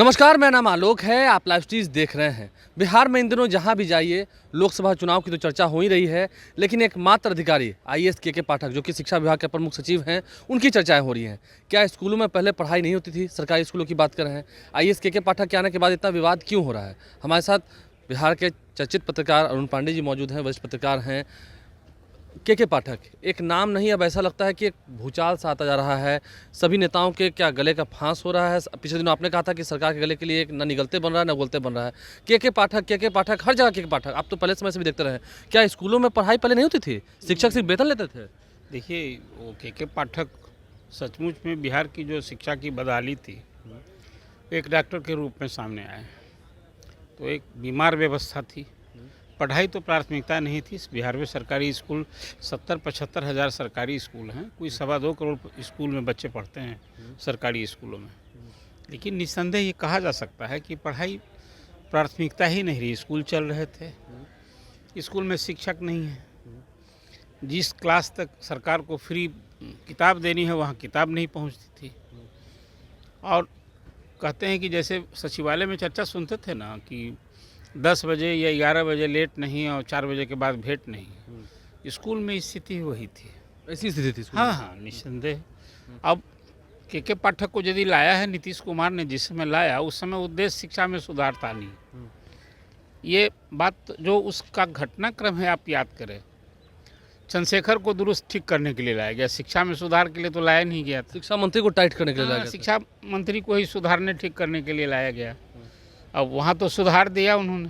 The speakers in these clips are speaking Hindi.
नमस्कार, मेरा नाम आलोक है। आप लाइव स्ट्रीज देख रहे हैं। बिहार में इन दिनों जहां भी जाइए, लोकसभा चुनाव की तो चर्चा हो ही रही है, लेकिन एक मात्र अधिकारी आईएएस के पाठक, जो कि शिक्षा विभाग के प्रमुख सचिव हैं, उनकी चर्चाएं हो रही हैं। क्या स्कूलों में पहले पढ़ाई नहीं होती थी? सरकारी स्कूलों की बात कर रहे हैं। आईएएस के पाठक के आने के बाद इतना विवाद क्यों हो रहा है? हमारे साथ बिहार के चर्चित पत्रकार अरुण पांडे जी मौजूद हैं, वरिष्ठ पत्रकार हैं। के पाठक एक नाम नहीं, अब ऐसा लगता है कि एक भूचाल सा आता जा रहा है। सभी नेताओं के क्या गले का फांस हो रहा है? पिछले दिनों आपने कहा था कि सरकार के गले के लिए एक ना निगलते बन रहा है ना बोलते बन रहा है। के पाठक हर जगह के पाठक, आप तो पहले समय से भी देखते रहे। क्या स्कूलों में पढ़ाई पहले नहीं होती थी? शिक्षक सिर्फ वेतन लेते थे? देखिए, वो के पाठक सचमुच में बिहार की जो शिक्षा की बदहाली थी, एक डॉक्टर के रूप में सामने आए। तो एक बीमार व्यवस्था थी, पढ़ाई तो प्राथमिकता नहीं थी। बिहार में सरकारी स्कूल 70-75 हज़ार सरकारी स्कूल हैं। कोई 2.25 करोड़ स्कूल में बच्चे पढ़ते हैं सरकारी स्कूलों में। लेकिन निस्संदेह ये कहा जा सकता है कि पढ़ाई प्राथमिकता ही नहीं रही। स्कूल चल रहे थे, स्कूल में शिक्षक नहीं है। जिस क्लास तक सरकार को फ्री किताब देनी है, वहाँ किताब नहीं पहुँचती थी। और कहते हैं कि जैसे सचिवालय में चर्चा सुनते थे ना कि 10 बजे या 11 बजे लेट नहीं और 4 बजे के बाद भेंट नहीं। स्कूल में स्थिति वही थी, ऐसी स्थिति थी स्कूल हाँ में? हाँ, निस्संदेह। अब के पाठक को यदि लाया है नीतीश कुमार ने, जिस समय लाया उस समय उद्देश्य शिक्षा में सुधार था नहीं। ये बात जो उसका घटनाक्रम है, आप याद करें, चंद्रशेखर को दुरुस्त ठीक करने के लिए लाया गया, शिक्षा में सुधार के लिए तो लाया नहीं गया था। शिक्षा मंत्री को टाइट करने के लिए लाया गया था। शिक्षा मंत्री को ही सुधारने ठीक करने के लिए लाया गया। अब वहाँ तो सुधार दिया उन्होंने,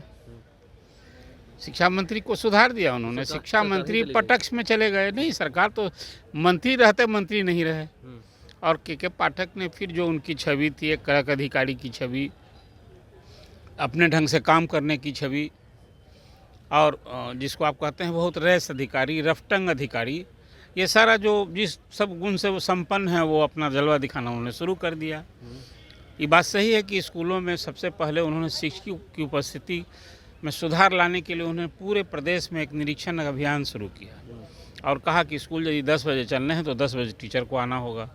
शिक्षा मंत्री को सुधार दिया उन्होंने। शिक्षा मंत्री पटक्ष में चले गए। नहीं, सरकार तो मंत्री रहते, मंत्री नहीं रहे। और के पाठक ने फिर जो उनकी छवि थी, एक कड़क अधिकारी की छवि, अपने ढंग से काम करने की छवि, और जिसको आप कहते हैं बहुत रैस अधिकारी, रफटंग अधिकारी, ये सारा जो जिस सब गुण से वो संपन्न है, वो अपना जलवा दिखाना उन्होंने शुरू कर दिया। ये बात सही है कि स्कूलों में सबसे पहले उन्होंने शिक्षकों की उपस्थिति में सुधार लाने के लिए उन्होंने पूरे प्रदेश में एक निरीक्षण अभियान शुरू किया और कहा कि स्कूल यदि 10 बजे चलने हैं तो 10 बजे टीचर को आना होगा,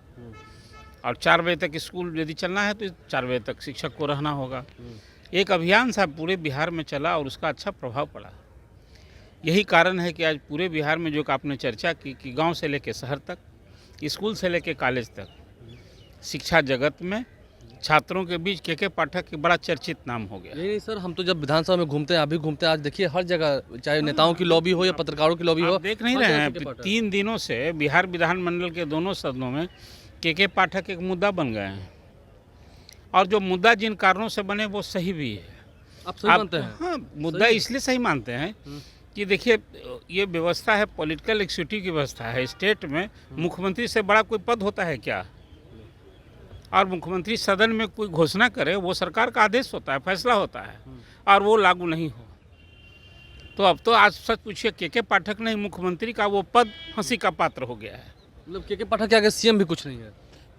और 4 बजे तक स्कूल यदि चलना है तो 4 बजे तक शिक्षक को रहना होगा। एक अभियान सा पूरे बिहार में चला और उसका अच्छा प्रभाव पड़ा। यही कारण है कि आज पूरे बिहार में जो आपने चर्चा की कि गाँव से लेकर शहर तक, स्कूल से लेकर कॉलेज तक, शिक्षा जगत में छात्रों के बीच के पाठक की बड़ा चर्चित नाम हो गया। नहीं सर, हम तो जब विधानसभा में घूमते हैं, अभी घूमते हैं, आज देखिए हर जगह, चाहे नेताओं की लॉबी हो या पत्रकारों की लॉबी हो, देख नहीं रहे हैं। 3 दिनों से बिहार विधानमंडल के दोनों सदनों में के पाठक एक मुद्दा बन गए हैं। और जो मुद्दा जिन कारणों से बने वो सही भी है। आप सही मानते हैं? हाँ, मुद्दा इसलिए सही मानते हैं कि देखिए, ये व्यवस्था है, पॉलिटिकल एग्जीक्यूटिव की व्यवस्था है। स्टेट में मुख्यमंत्री से बड़ा कोई पद होता है क्या? और मुख्यमंत्री सदन में कोई घोषणा करे, वो सरकार का आदेश होता है, फैसला होता है, और वो लागू नहीं हो। तो अब तो आज सच पूछिए, के पाठक नहीं, मुख्यमंत्री का वो पद हंसी का पात्र हो गया है। मतलब के पाठक के आगे सीएम भी कुछ नहीं है।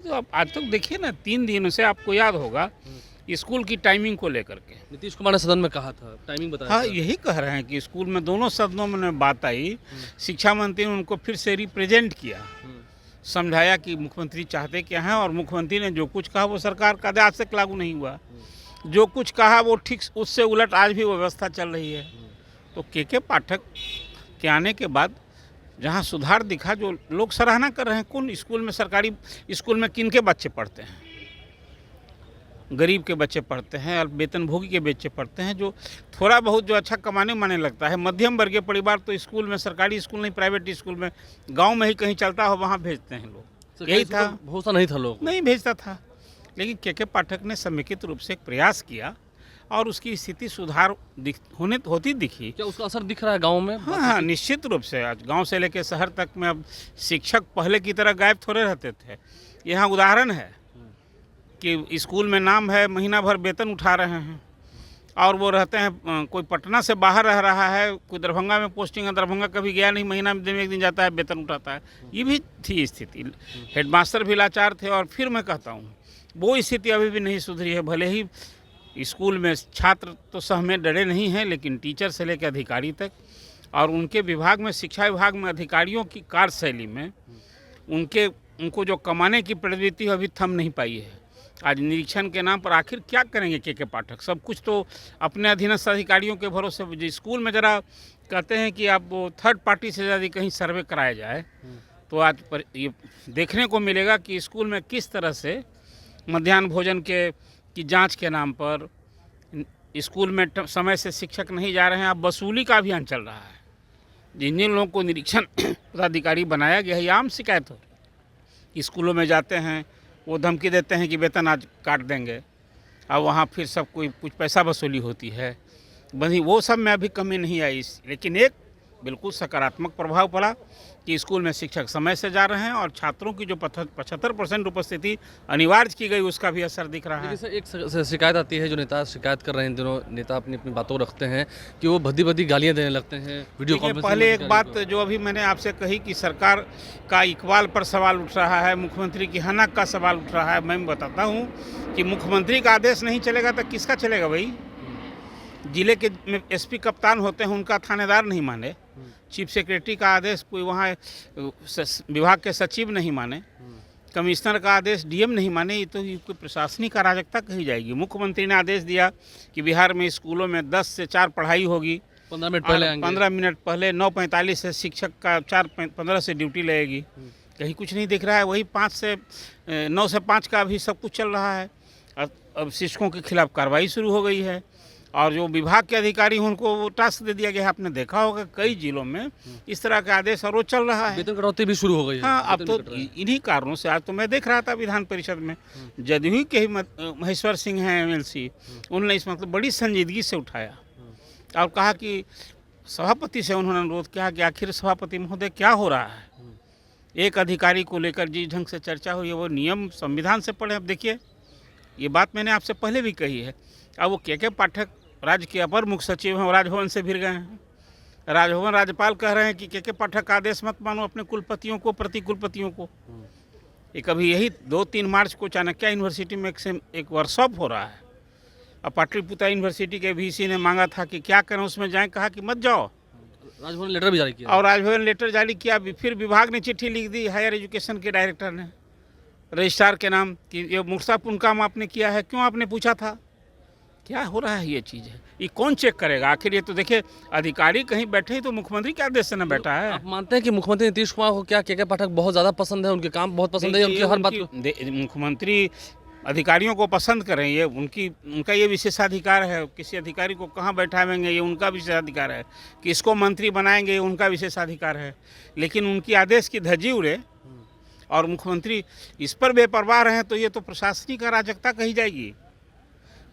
तो अब आज तक देखिए ना, 3 दिनों से आपको याद होगा स्कूल की टाइमिंग को लेकर के नीतीश कुमार ने सदन में कहा था, टाइमिंग बताया। हाँ, यही कह रहे हैं कि स्कूल में दोनों सदनों में बात आई, शिक्षा मंत्री ने उनको फिर से रिप्रेजेंट किया, समझाया कि मुख्यमंत्री चाहते क्या हैं, और मुख्यमंत्री ने जो कुछ कहा वो सरकार का आज तक लागू नहीं हुआ। जो कुछ कहा वो ठीक उससे उलट आज भी वो व्यवस्था चल रही है। तो के पाठक के आने के बाद जहाँ सुधार दिखा, जो लोग सराहना कर रहे हैं, कौन स्कूल में, सरकारी स्कूल में किन के बच्चे पढ़ते हैं? गरीब के बच्चे पढ़ते हैं और वेतनभोगी के बच्चे पढ़ते हैं। जो थोड़ा बहुत जो अच्छा कमाने माने लगता है, मध्यम वर्गीय परिवार तो स्कूल में, सरकारी स्कूल नहीं, प्राइवेट स्कूल में, गांव में ही कहीं चलता हो वहाँ भेजते हैं लोग। यही था, भरोसा नहीं था, लोग नहीं भेजता था। लेकिन के पाठक ने समेकित रूप से एक प्रयास किया और उसकी स्थिति सुधार होती दिखी। क्या उसका असर दिख रहा है गाँव में? हाँ, निश्चित रूप से। आज गाँव से लेकर शहर तक में अब शिक्षक पहले की तरह गायब थोड़े रहते थे। यहाँ उदाहरण है कि स्कूल में नाम है, महीना भर वेतन उठा रहे हैं, और वो रहते हैं, कोई पटना से बाहर रह रहा है, कोई दरभंगा में पोस्टिंग है, दरभंगा कभी गया नहीं, महीना में एक दिन जाता है, वेतन उठाता है। ये भी थी स्थिति। हेडमास्टर भी लाचार थे। और फिर मैं कहता हूँ, वो स्थिति अभी भी नहीं सुधरी है। भले ही स्कूल में छात्र तो सह में डरे नहीं हैं, लेकिन टीचर से लेकर अधिकारी तक, और उनके विभाग में, शिक्षा विभाग में अधिकारियों की कार्यशैली में उनको जो कमाने की प्रवृत्ति अभी थम नहीं पाई है। आज निरीक्षण के नाम पर आखिर क्या करेंगे के पाठक? सब कुछ तो अपने अधीनस्थ अधिकारियों के भरोसे। जो स्कूल में ज़रा कहते हैं कि आप वो थर्ड पार्टी से ज़्यादा कहीं सर्वे कराया जाए, तो आज पर ये देखने को मिलेगा कि स्कूल में किस तरह से मध्याह्न भोजन की जांच के नाम पर स्कूल में समय से शिक्षक नहीं जा रहे हैं। अब वसूली का अभियान चल रहा है। जिन लोगों को निरीक्षण पदाधिकारी बनाया गया है, ये आम शिकायत हो रही। स्कूलों में जाते हैं, वो धमकी देते हैं कि वेतन आज काट देंगे, अब वहाँ फिर सब कोई कुछ पैसा वसूली होती है। बनी वो सब में अभी कमी नहीं आई, लेकिन एक बिल्कुल सकारात्मक प्रभाव पड़ा कि स्कूल में शिक्षक समय से जा रहे हैं और छात्रों की जो 75% उपस्थिति अनिवार्य की गई, उसका भी असर दिख रहा है। लेकिन सर एक शिकायत आती है, जो नेता शिकायत कर रहे हैं इन दिनों, नेता अपनी अपनी बातों को रखते हैं कि वो भद्दी भद्दी गालियां देने लगते हैं वीडियो कॉन्फ्रेंसिंग। पहले एक बात जो अभी मैंने आपसे कही कि सरकार का इकबाल पर सवाल उठ रहा है, मुख्यमंत्री की हनक का सवाल उठ रहा है। मैं बताता हूँ कि मुख्यमंत्री का आदेश नहीं चलेगा तो किसका चलेगा भाई? जिले के एसपी कप्तान होते हैं, उनका थानेदार नहीं माने, चीफ सेक्रेटरी का आदेश कोई वहाँ विभाग के सचिव नहीं माने, कमिश्नर का आदेश डीएम नहीं माने, ये तो कोई प्रशासनिक अराजकता कही जाएगी। मुख्यमंत्री ने आदेश दिया कि बिहार में स्कूलों में 10 से 4 पढ़ाई होगी, 15 मिनट पहले आएंगे। 15 मिनट पहले 9:45 से शिक्षक का 4:15 से ड्यूटी लगेगी। कहीं कुछ नहीं दिख रहा है। वही 9 से 5 का भी सब कुछ चल रहा है। अब शिक्षकों के खिलाफ कार्रवाई शुरू हो गई है और जो विभाग के अधिकारी हैं उनको वो टास्क दे दिया गया है। आपने देखा होगा कई जिलों में इस तरह का आदेश और वो चल रहा है। वेतन कटौती भी शुरू हो गई है। हाँ, अब तो इन्हीं कारणों से आज तो मैं देख रहा था विधान परिषद में जदयू के ही महेश्वर सिंह हैं एमएलसी, उन्होंने इस मतलब बड़ी संजीदगी से उठाया और कहा कि सभापति से उन्होंने अनुरोध किया कि आखिर सभापति महोदय क्या हो रहा है। एक अधिकारी को लेकर जिस ढंग से चर्चा हुई है वो नियम संविधान से पढ़े। अब देखिए, ये बात मैंने आपसे पहले भी कही है। अब वो के पाठक राज्य के अपर मुख्य सचिव हैं, राजभवन से भिड़ गए हैं। राजभवन राज्यपाल कह रहे हैं कि के पाठक का आदेश मत मानो, अपने कुलपतियों को, प्रति कुलपतियों को। एक अभी यही 2-3 मार्च को चाणक्य यूनिवर्सिटी में एक वर्कशॉप हो रहा है। अब पाटलिपुत्र यूनिवर्सिटी के वीसी ने मांगा था कि क्या करें, उसमें जाएं, कहा कि मत जाओ। राजभवन ने लेटर भी जारी किया और राजभवन लेटर जारी किया। फिर विभाग ने चिट्ठी लिख दी हायर एजुकेशन के डायरेक्टर ने रजिस्ट्रार के नाम कि ये मूर्खतापूर्ण काम आपने किया है, क्यों आपने पूछा था? क्या हो रहा है? ये चीज़ है, ये कौन चेक करेगा आखिर? ये तो देखिए, अधिकारी कहीं बैठे ही तो मुख्यमंत्री के आदेश से न बैठा है। आप मानते हैं कि मुख्यमंत्री नीतीश कुमार को क्या के पाठक बहुत ज़्यादा पसंद है, उनके काम बहुत पसंद है, उनकी हर बात को मुख्यमंत्री अधिकारियों को पसंद करें, ये उनका ये विशेषाधिकार है। किसी अधिकारी को कहाँ बैठाएंगे ये उनका विशेषाधिकार है, किसको मंत्री बनाएंगे ये उनका विशेषाधिकार है। लेकिन उनकी आदेश की धज्जी उड़े और मुख्यमंत्री इस पर बेपरवाह हैं तो ये तो प्रशासनिक अराजकता कही जाएगी।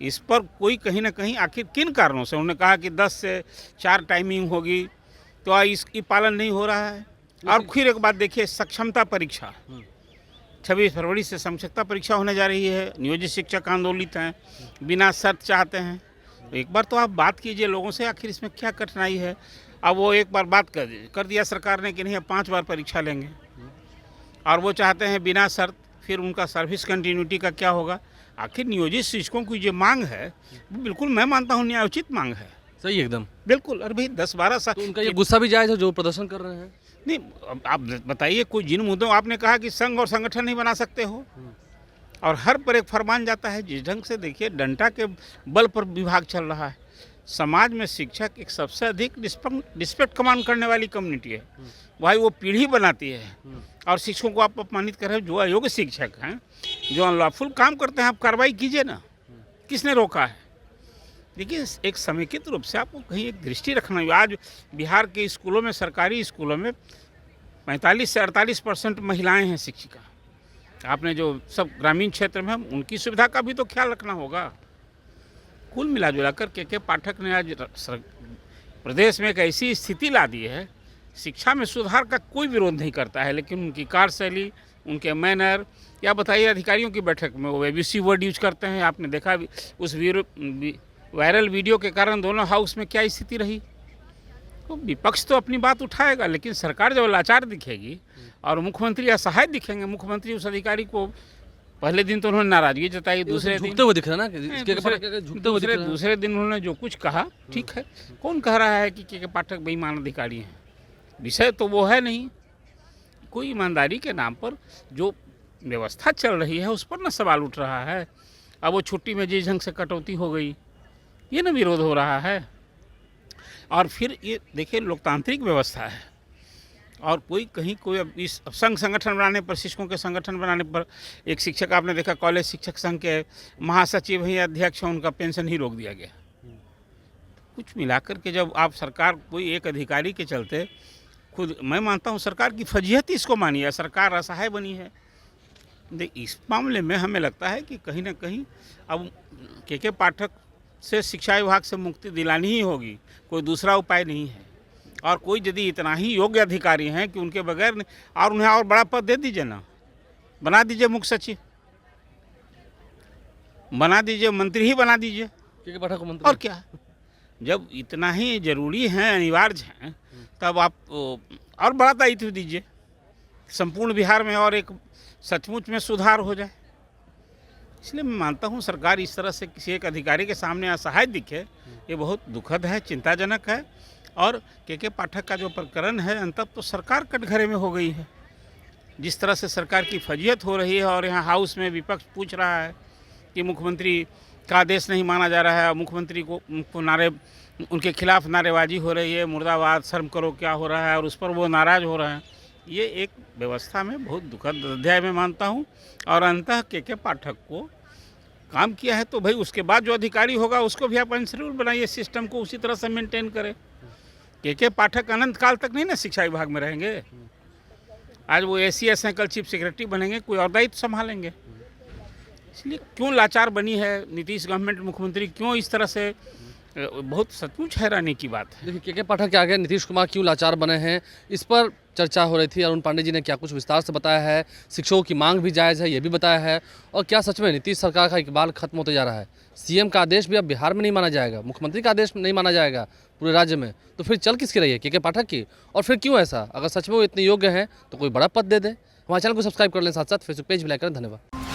इस पर कोई कहीं ना कहीं आखिर किन कारणों से उन्होंने कहा कि 10 से 4 टाइमिंग होगी, तो इसकी पालन नहीं हो रहा है। और फिर एक बात देखिए, सक्षमता परीक्षा 26 फरवरी से सक्षमता परीक्षा होने जा रही है। नियोजित शिक्षक आंदोलित हैं, बिना शर्त चाहते हैं। तो एक बार तो आप बात कीजिए लोगों से, आखिर इसमें क्या कठिनाई है। अब वो एक बार बात कर दिया सरकार ने कि नहीं अब 5 बार परीक्षा लेंगे, और वो चाहते हैं बिना शर्त। फिर उनका सर्विस कंटिन्यूटी का क्या होगा? आखिर नियोजित शिक्षकों की जो मांग है वो बिल्कुल मैं मानता हूँ न्यायोचित मांग है। सही एकदम बिल्कुल। अरे भाई 10-12 साल तो उनका ये गुस्सा भी जायज़ है जो प्रदर्शन कर रहे हैं। नहीं, आप बताइए, कोई जिन मुद्दों आपने कहा कि संघ और संगठन नहीं बना सकते हो, और हर पर एक फरमान जाता है। जिस ढंग से देखिए डंडा के बल पर विभाग चल रहा है। समाज में शिक्षक एक सबसे अधिक रिस्पेक्ट कमांड करने वाली कम्युनिटी है। भाई वो पीढ़ी बनाती है और शिक्षकों को आप अपमानित कर रहे हो। जो अयोग्य शिक्षक हैं, जो अनलॉफुल काम करते हैं, आप कार्रवाई कीजिए ना। किसने रोका है? देखिए, एक समेकित रूप से आपको कहीं एक दृष्टि रखना है। आज बिहार के स्कूलों में, सरकारी स्कूलों में 45 से 48% महिलाएं हैं शिक्षिका। आपने जो सब ग्रामीण क्षेत्र में, उनकी सुविधा का भी तो ख्याल रखना होगा। कुल मिला जुला कर के पाठक ने आज प्रदेश में एक ऐसी स्थिति ला दी है, शिक्षा में सुधार का कोई विरोध नहीं करता है, लेकिन उनकी कार्यशैली, उनके मैनर, या बताइए अधिकारियों की बैठक में वो एबीसी वर्ड यूज करते हैं। आपने देखा उस वायरल वीडियो के कारण दोनों हाउस में क्या स्थिति रही। तो विपक्ष तो अपनी बात उठाएगा, लेकिन सरकार जब लाचार दिखेगी और मुख्यमंत्री असहाय दिखेंगे, मुख्यमंत्री उस अधिकारी को पहले दिन तो उन्होंने नाराजगी जताई, दूसरे दिन झुकते हुए दिख रहा है ना, दूसरे दिन उन्होंने जो कुछ कहा, ठीक है, कौन कह रहा है कि के पाठक बेईमान अधिकारी हैं? विषय तो वो है नहीं। कोई ईमानदारी के नाम पर जो व्यवस्था चल रही है उस पर ना सवाल उठ रहा है। अब वो छुट्टी में जिस ढंग से कटौती हो गई, ये ना विरोध हो रहा है। और फिर ये देखिए लोकतांत्रिक व्यवस्था है, और कोई कहीं कोई अब इस संघ संगठन बनाने पर, शिक्षकों के संगठन बनाने पर, एक शिक्षक आपने देखा कॉलेज शिक्षक संघ के महासचिव हैं, अध्यक्ष हैं, उनका पेंशन ही रोक दिया गया। कुछ मिलाकर के जब आप सरकार कोई एक अधिकारी के चलते, खुद मैं मानता हूँ सरकार की फजीहत इसको मानी है, सरकार असहाय बनी है। इस मामले में हमें लगता है कि कहीं ना कहीं अब के पाठक से शिक्षा विभाग से मुक्ति दिलानी ही होगी, कोई दूसरा उपाय नहीं है। और कोई यदि इतना ही योग्य अधिकारी हैं कि उनके बगैर और उन्हें और बड़ा पद दे दीजिए ना, बना दीजिए मुख्य सचिव, बना दीजिए, मंत्री ही बना दीजिए, के पाठक को मंत्री। और क्या। जब इतना ही जरूरी है, अनिवार्य हैं, तब आप और बड़ा दायित्व दीजिए, संपूर्ण बिहार में और एक सचमुच में सुधार हो जाए। इसलिए मैं मानता हूँ सरकार इस तरह से किसी एक अधिकारी के सामने असहाय दिखे, ये बहुत दुखद है, चिंताजनक है। और के पाठक का जो प्रकरण है अंततः तो सरकार कटघरे में हो गई है। जिस तरह से सरकार की फजीहत हो रही है, और यहाँ हाउस में विपक्ष पूछ रहा है कि मुख्यमंत्री का आदेश नहीं माना जा रहा है, मुख्यमंत्री को नारे, उनके खिलाफ नारेबाजी हो रही है, मुर्दाबाद, शर्म करो क्या हो रहा है, और उस पर वो नाराज़ हो रहे हैं। ये एक व्यवस्था में बहुत दुखद अध्याय में मानता हूँ। और अंततः के पाठक को काम किया है तो भाई उसके बाद जो अधिकारी होगा उसको भी आप अनुसरूर बनाइए, सिस्टम को उसी तरह से मेंटेन करें। के पाठक अनंत काल तक नहीं ना शिक्षा विभाग में रहेंगे। आज वो ACS हैं, कल चीफ सेक्रेटरी बनेंगे, कोई और दायित्व संभालेंगे। इसलिए क्यों लाचार बनी है नीतीश गवर्नमेंट, मुख्यमंत्री क्यों इस तरह से, बहुत सचमुच हैरानी की बात है। देखिए के पाठक के आगे नीतीश कुमार क्यों लाचार बने हैं, इस पर चर्चा हो रही थी। अरुण पांडे जी ने क्या कुछ विस्तार से बताया है, शिक्षकों की मांग भी जायज़ है ये भी बताया है, और क्या सच में नीतीश सरकार का इकबाल खत्म होते जा रहा है। CM का आदेश भी अब बिहार में नहीं माना जाएगा, मुख्यमंत्री का आदेश नहीं माना जाएगा पूरे राज्य में, तो फिर चल किसकी रही है, के पाठक की। और फिर क्यों ऐसा, अगर सच में वो इतने योग्य हैं तो कोई बड़ा पद दे दे। हमारे चैनल को सब्सक्राइब कर लें, साथ साथ फेसबुक पेज भी लाइक करें। धन्यवाद।